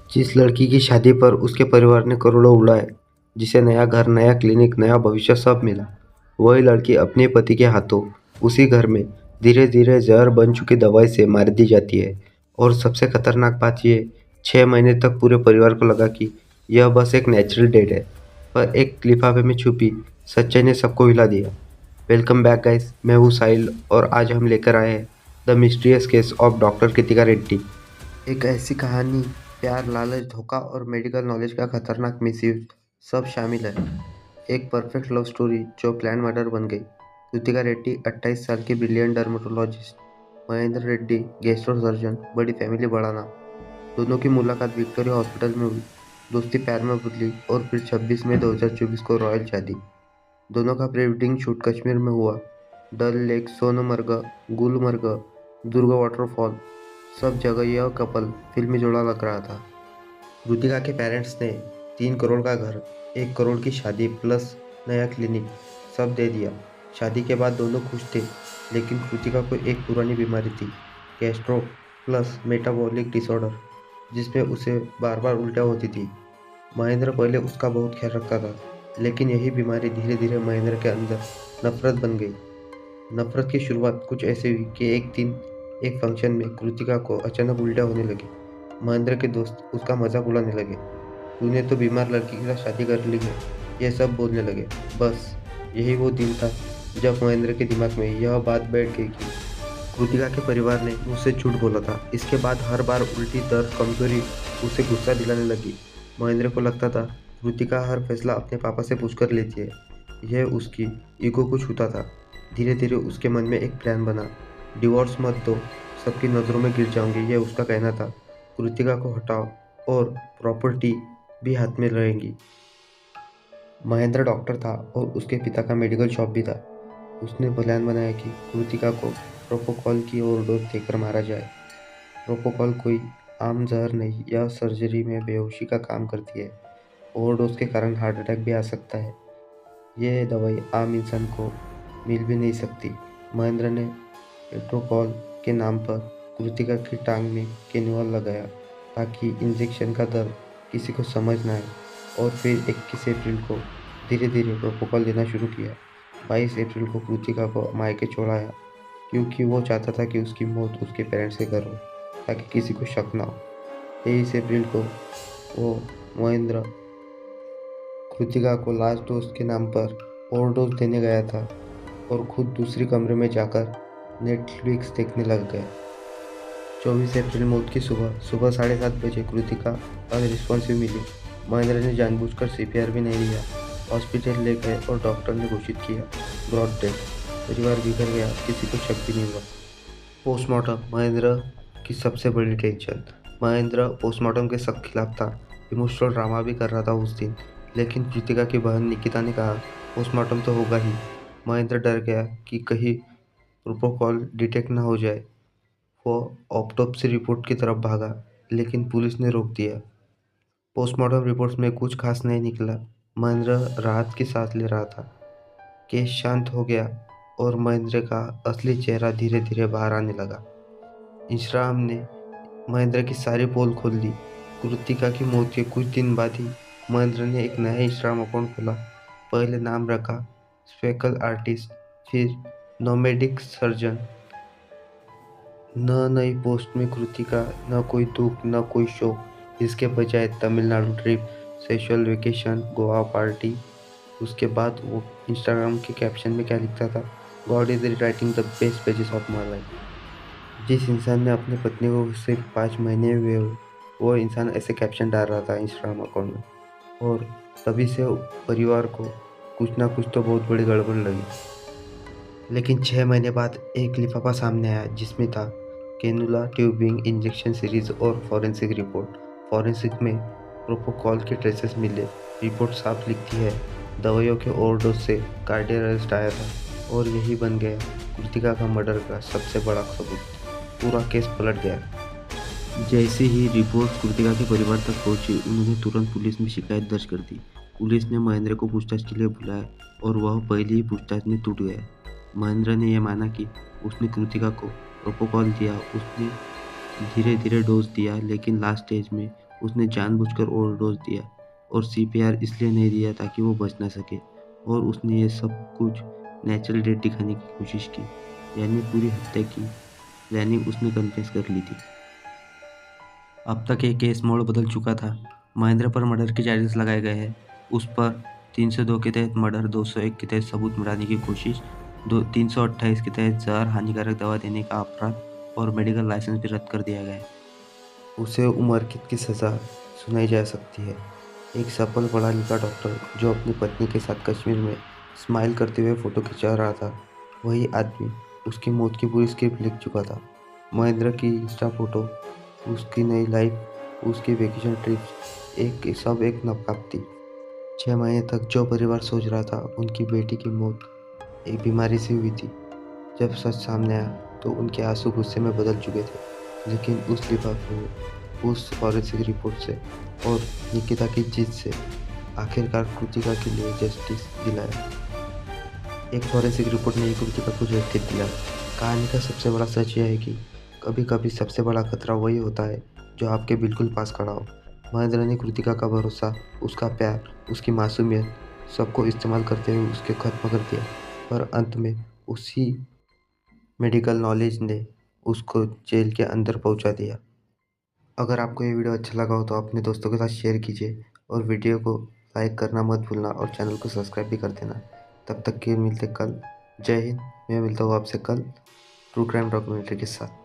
जिस लड़की की शादी पर उसके परिवार ने करोड़ों उड़ाए, जिसे नया घर, नया क्लिनिक, नया भविष्य सब मिला, वही लड़की अपने पति के हाथों उसी घर में धीरे धीरे जहर बन चुकी दवाई से मार दी जाती है। और सबसे खतरनाक बात ये, 6 महीने तक पूरे परिवार को लगा कि यह बस एक नेचुरल डेथ है, पर एक लिफाफे में छुपी सच्चाई ने सबको हिला दिया। वेलकम बैक गाइस, मैं हूँ साहिल और आज हम लेकर आए हैं the mysterious case of doctor Kritika Reddy. एक ऐसी कहानी, प्यार, लालच, धोखा और मेडिकल नॉलेज का खतरनाक मिसयूज सब शामिल है। एक परफेक्ट लव स्टोरी जो प्लान मर्डर बन गई। कृतिका रेड्डी 28 साल की brilliant dermatologist, Mahendra Reddy gastro surgeon, बड़ी फैमिली, बड़ा नाम। दोनों की मुलाकात विक्टोरिया हॉस्पिटल में हुई, दोस्ती प्यार में बदली और फिर 26 मई 2024 को रॉयल शादी। दोनों का प्री वेडिंग शूट कश्मीर में हुआ। डल लेक, सोनमर्ग, गुलमर्ग, दुर्गा वाटरफॉल, सब जगह यह कपल फिल्मी जोड़ा लग रहा था। कृतिका के पेरेंट्स ने 3 करोड़ का घर, 1 करोड़ की शादी प्लस नया क्लिनिक सब दे दिया। शादी के बाद दोनों खुश थे, लेकिन कृतिका को एक पुरानी बीमारी थी, गैस्ट्रो प्लस मेटाबॉलिक डिसऑर्डर, जिसमें उसे बार बार उल्टियाँ होती थी। महेंद्र पहले उसका बहुत ख्याल रखता था, लेकिन यही बीमारी धीरे धीरे महेंद्र के अंदर नफरत बन गई। नफरत की शुरुआत कुछ ऐसे हुई कि एक दिन एक फंक्शन में कृतिका को अचानक उल्टियाँ होने लगी। महेंद्र के दोस्त उसका मजाक उड़ाने लगे, तूने तो बीमार लड़की के साथ शादी कर ली है, ये सब बोलने लगे। बस यही वो दिन था जब महेंद्र के दिमाग में यह बात बैठ गई कि कृतिका के परिवार ने मुझसे झूठ बोला था। इसके बाद हर बार उल्टी, दर्द, कमजोरी उसे गुस्सा दिलाने लगी। महेंद्र को लगता था कृतिका हर फैसला अपने पापा से पूछकर लेती है। यह उसकी ईगो को छूता था। धीरे धीरे उसके मन में एक प्लान बना। डिवोर्स मत दो, सबकी नज़रों में गिर जाऊंगी, यह उसका कहना था। कृतिका को हटाओ और प्रॉपर्टी भी हाथ में रहेंगी। महेंद्र डॉक्टर था और उसके पिता का मेडिकल शॉप भी था। उसने प्लान बनाया कि कृतिका को प्रोपोकॉल की ओवरडोज देकर मारा जाए। प्रोपोकॉल कोई आम जहर नहीं, यह सर्जरी में बेहोशी का काम करती है। ओवरडोज के कारण हार्ट अटैक भी आ सकता है। ये दवाई आम इंसान को मिल भी नहीं सकती। महेंद्र ने प्रोपोकॉल के नाम पर कृतिका की टांग में कैन्यूल लगाया ताकि इंजेक्शन का दर्द किसी को समझ ना आए। और फिर 21 अप्रैल को धीरे धीरे प्रोपोकॉल देना शुरू किया। 22 अप्रैल को कृतिका को मायके छोड़ाया, क्योंकि वो चाहता था कि उसकी मौत उसके पेरेंट्स के घर हो, ताकि किसी को शक ना हो। 23 अप्रैल को वो महेंद्र कृतिका को लास्ट डोज के नाम पर ओवरडोज देने गया था और खुद दूसरी कमरे में जाकर नेटफ्लिक्स देखने लग गए। 24 अप्रैल मौत की सुबह सुबह 7:30 बजे कृतिका अनरिस्पॉन्सिव मिली। महेंद्र ने जानबूझकर सीपीआर भी नहीं लिया। हॉस्पिटल ले गए और डॉक्टर ने घोषित किया ब्रॉड डेथ। परिवार बिखर गया, किसी को शक भी नहीं हुआ। पोस्टमार्टम महेंद्र की सबसे बड़ी टेंशन। महेंद्र पोस्टमार्टम के सख्त खिलाफ था, इमोशनल ड्रामा भी कर रहा था उस दिन। लेकिन कृतिका की बहन निकिता ने कहा पोस्टमार्टम तो होगा ही। महेंद्र डर गया कि कहीं प्रोपोकॉल डिटेक्ट ना हो जाए। वो ऑटोप्सी रिपोर्ट की तरफ भागा, लेकिन पुलिस ने रोक दिया। पोस्टमार्टम रिपोर्ट्स में कुछ खास नहीं निकला। महेंद्र राहत की सांस ले रहा था। केस शांत हो गया और महेंद्र का असली चेहरा धीरे धीरे बाहर आने लगा। इंस्टाग्राम ने महेंद्र की सारी पोल खोल दी। कृतिका की मौत के कुछ दिन बाद ही महेंद्र ने एक नया इंस्टाग्राम अकाउंट खोला। पहले नाम रखा स्पेकल आर्टिस्ट, फिर नोमेडिक सर्जन। न नई पोस्ट में कृतिका, न कोई दुख, न कोई शोक। इसके बजाय Tamil Nadu trip, सेशल vacation, Goa party. उसके बाद वो इंस्टाग्राम के कैप्शन में क्या लिखता था, God is writing the best pages of my life. जिस इंसान ने अपनी पत्नी को सिर्फ 5 महीने हुए हो, वो इंसान ऐसे कैप्शन डाल रहा था इंस्टाग्राम अकाउंट में। और तभी से परिवार को कुछ ना कुछ तो बहुत बड़ी गड़बड़ लगी। लेकिन 6 महीने बाद एक लिफाफा सामने आया, जिसमें था कैनुला, ट्यूबिंग, इंजेक्शन सीरीज और फॉरेंसिक रिपोर्ट। फॉरेंसिक में प्रोपोकॉल के ट्रेसेस मिले। रिपोर्ट साफ लिखती है दवाइयों के ओवरडोज से कार्डियक अरेस्ट आया था और यही बन गया कृतिका का मर्डर का सबसे बड़ा सबूत। पूरा केस पलट गया। जैसे ही रिपोर्ट कृतिका के परिवार तक पहुंची, उन्होंने तुरंत पुलिस में शिकायत दर्ज कर दी। पुलिस ने महेंद्र को पूछताछ के लिए बुलाया और वह पहली ही पूछताछ में टूट गया। महेंद्र ने यह माना कि उसने कृतिका को प्रोपोकॉल दिया, उसने धीरे धीरे डोज दिया, लेकिन लास्ट स्टेज में उसने जानबूझकर ओवरडोज दिया और सीपीआर इसलिए नहीं दिया ताकि वो बच ना सके, और उसने ये सब कुछ नेचुरल डेथ दिखाने की कोशिश की, यानी पूरी हत्या की प्लानिंग उसने कन्फेस कर ली थी। अब तक ये केस मोड़ बदल चुका था। महेंद्र पर मर्डर के चार्जेस लगाए गए हैं। उस पर 302 के तहत मर्डर, 201 के तहत सबूत मिटाने की कोशिश, 328 के तहत जहर हानिकारक दवा देने का अपराध और मेडिकल लाइसेंस भी रद्द कर दिया गया है। उसे उम्र कैद की सज़ा सुनाई जा सकती है। एक सफल पढ़ा लिखा डॉक्टर जो अपनी पत्नी के साथ कश्मीर में स्माइल करते हुए फ़ोटो खिंचा रहा था, वही आदमी उसकी मौत की पूरी स्क्रिप्ट लिख चुका था। महेंद्र की इंस्टा फ़ोटो, उसकी नई लाइफ, उसकी वेकेशन ट्रिप्स, एक नकाब थी। 6 महीने तक जो परिवार सोच रहा था उनकी बेटी की मौत एक बीमारी से हुई थी, जब सच सामने आया तो उनके आंसू गुस्से में बदल चुके थे। लेकिन उस लिफाफे में, उस फॉरेंसिक रिपोर्ट से और निकिता की जीत से आखिरकार कृतिका के लिए जस्टिस दिलाया। एक फॉरेंसिक रिपोर्ट ने कृतिका को जस्टिस दिला। कहानी का सबसे बड़ा सच यह है कि कभी कभी सबसे बड़ा खतरा वही होता है जो आपके बिल्कुल पास खड़ा हो। महेंद्र ने कृतिका का भरोसा, उसका प्यार, उसकी मासूमियत सबको इस्तेमाल करते हुए उसके खत्म कर दिया, पर अंत में उसी मेडिकल नॉलेज ने उसको जेल के अंदर पहुंचा दिया। अगर आपको ये वीडियो अच्छा लगा हो तो अपने दोस्तों के साथ शेयर कीजिए और वीडियो को लाइक करना मत भूलना और चैनल को सब्सक्राइब भी कर देना। तब तक के मिलते कल। जय हिंद। मैं मिलता हूँ आपसे कल ट्रू क्राइम डॉक्यूमेंट्री के साथ।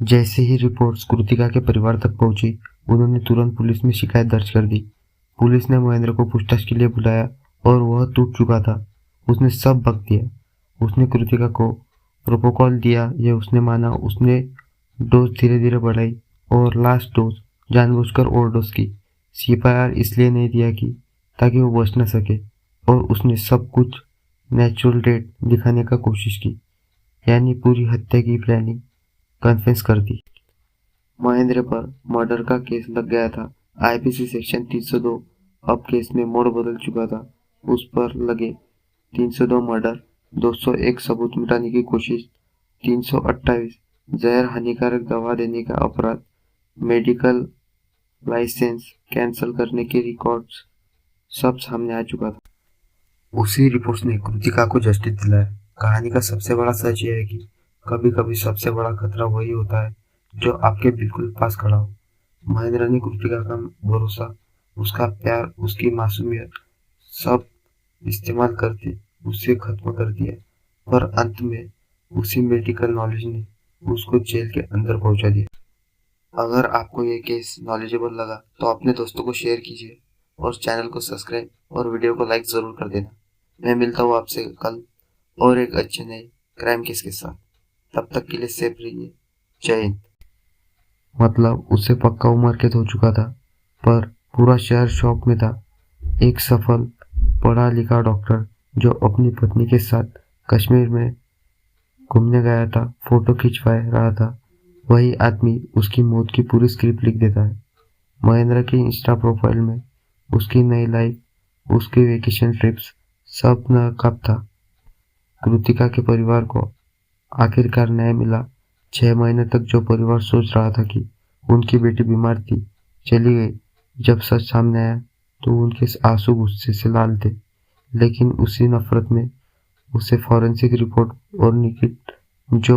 जैसे ही रिपोर्ट्स कृतिका के परिवार तक पहुंची, उन्होंने तुरंत पुलिस में शिकायत दर्ज कर दी। पुलिस ने महेंद्र को पूछताछ के लिए बुलाया और वह टूट चुका था। उसने सब बक दिया। उसने कृतिका को प्रोपोकॉल दिया, यह उसने माना। उसने डोज धीरे धीरे बढ़ाई और लास्ट डोज जानबूझकर ओवरडोज की। सीपीआर इसलिए नहीं दिया कि ताकि वो बच न सके, और उसने सब कुछ नेचुरल डेथ दिखाने का कोशिश की, यानी पूरी हत्या की प्लानिंग कन्फेस कर दी। महेंद्र पर मर्डर का केस लग गया था। IPC section 302। अब केस में मोड़ बदल चुका था। उस पर लगे 302 मर्डर, 201 सबूत मिटाने की कोशिश, 328 जहर हानिकारक दवा देने का अपराध, मेडिकल लाइसेंस कैंसिल करने के रिकॉर्ड्स सब सामने आ चुका था। उसी रिपोर्ट्स ने कृतिका को जस्टिस दिलाया। कहानी का सबसे बड़ा सच यह है कि कभी कभी सबसे बड़ा खतरा वही होता है जो आपके बिल्कुल पास खड़ा हो। महेंद्र ने कृतिका का भरोसा, उसका प्यार, उसकी मासूमियत सब इस्तेमाल करके उसे खत्म कर दिया, पर अंत में उसी मेडिकल नॉलेज ने उसको जेल के अंदर पहुंचा दिया। अगर आपको ये केस नॉलेजेबल लगा तो अपने दोस्तों को शेयर कीजिए और चैनल को सब्सक्राइब और वीडियो को लाइक ज़रूर कर देना। मैं मिलता हूँ आपसे कल और एक अच्छे नए क्राइम केस के साथ। तब तक के लिए सेफ रहिए। जय हिंद। मतलब उससे पक्का उम्र कैद हो चुका था, पर पूरा शहर शौक में था। एक सफल पढ़ा लिखा डॉक्टर जो अपनी पत्नी के साथ कश्मीर में घूमने गया था, फोटो खिंचवा रहा था, वही आदमी उसकी मौत की पूरी स्क्रिप्ट लिख देता है। महेंद्र की इंस्टा प्रोफाइल में उसकी नई लाइफ, उसके वेकेशन ट्रिप्स सब नकाब था। कृतिका के परिवार को आखिरकार न्याय मिला। 6 महीने तक जो परिवार सोच रहा था कि उनकी बेटी बीमार थी, चली गई, जब सच सामने आया तो उनके आंसू गुस्से से लाल थे। लेकिन उसी नफरत में उसे फॉरेंसिक रिपोर्ट और निकित जो